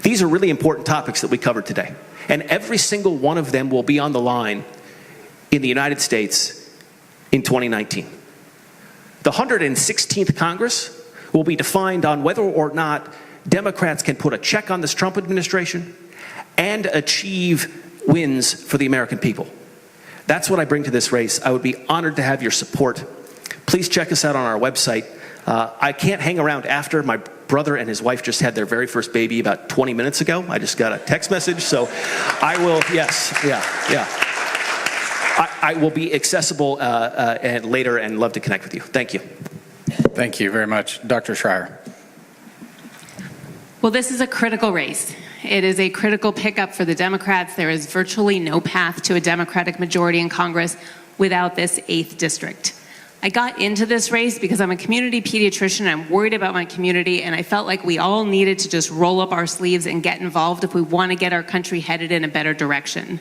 These are really important topics that we covered today, and every single one of them will be on the line in the United States in 2019. The 116th Congress will be defined on whether or not Democrats can put a check on this Trump administration and achieve wins for the American people. That's what I bring to this race. I would be honored to have your support. Please check us out on our website. I can't hang around after. My brother and his wife just had their very first baby about 20 minutes ago. I just got a text message, so I will, I will be accessible and later and love to connect with you. Thank you. Thank you very much. Dr. Schrier. Well, this is a critical race. It is a critical pickup for the Democrats. There is virtually no path to a Democratic majority in Congress without this 8th district. I got into this race because I'm a community pediatrician. I'm worried about my community, and I felt like we all needed to just roll up our sleeves and get involved if we want to get our country headed in a better direction.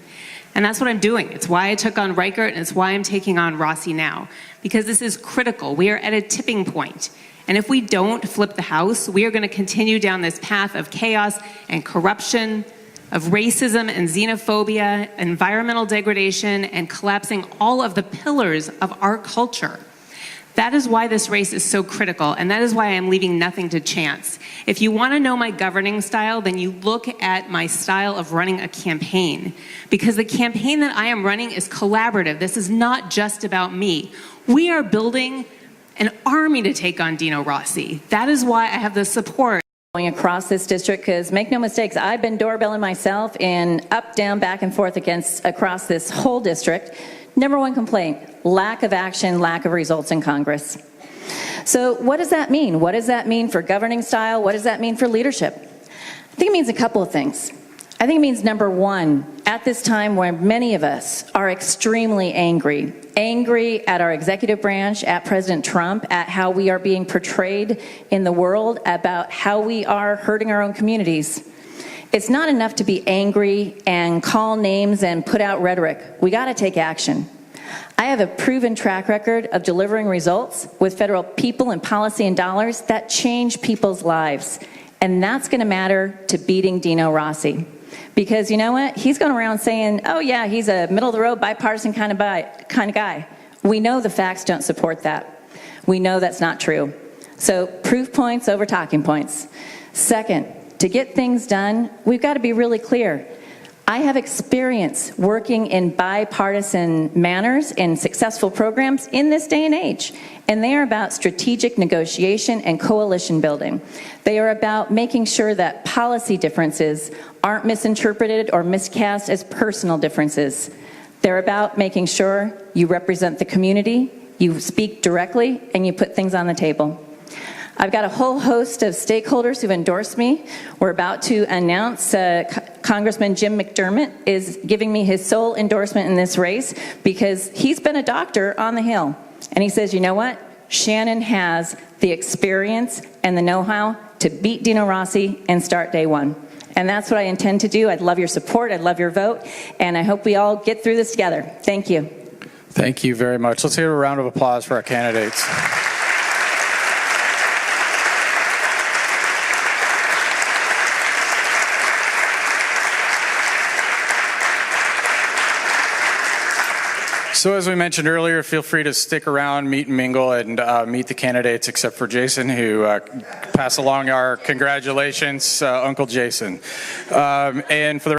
And that's what I'm doing. It's why I took on Reichert, and it's why I'm taking on Rossi now, because this is critical. We are at a tipping point. And if we don't flip the House, we are going to continue down this path of chaos and corruption, of racism and xenophobia, environmental degradation, and collapsing all of the pillars of our culture. That is why this race is so critical, and that is why I'm leaving nothing to chance. If you want to know my governing style, then you look at my style of running a campaign, because the campaign that I am running is collaborative. This is not just about me. We are building an army to take on Dino Rossi. That is why I have the support. Going across this district, because make no mistakes, I've been doorbelling myself in up, down, back and forth across this whole district. Number one complaint, lack of action, lack of results in Congress. So what does that mean? What does that mean for governing style? What does that mean for leadership? I think it means a couple of things. I think it means, number one, at this time where many of us are extremely angry at our executive branch, at President Trump, at how we are being portrayed in the world, about how we are hurting our own communities. It's not enough to be angry and call names and put out rhetoric. We got to take action. I have a proven track record of delivering results with federal people and policy and dollars that change people's lives. And that's going to matter to beating Dino Rossi. Because you know what? He's going around saying, oh yeah, he's a middle-of-the-road, bipartisan kind of guy. We know the facts don't support that. We know that's not true. So proof points over talking points. Second, to get things done, we've got to be really clear. I have experience working in bipartisan manners in successful programs in this day and age, and they are about strategic negotiation and coalition building. They are about making sure that policy differences aren't misinterpreted or miscast as personal differences. They're about making sure you represent the community, you speak directly, and you put things on the table. I've got a whole host of stakeholders who've endorsed me. We're about to announce Congressman Jim McDermott is giving me his sole endorsement in this race because he's been a doctor on the Hill. And he says, you know what? Shannon has the experience and the know-how to beat Dino Rossi and start day one. And that's what I intend to do. I'd love your support. I'd love your vote. And I hope we all get through this together. Thank you. Thank you very much. Let's hear a round of applause for our candidates. So as we mentioned earlier, feel free to stick around, meet and mingle, and meet the candidates, except for Jason, who passed along our congratulations, Uncle Jason. And for the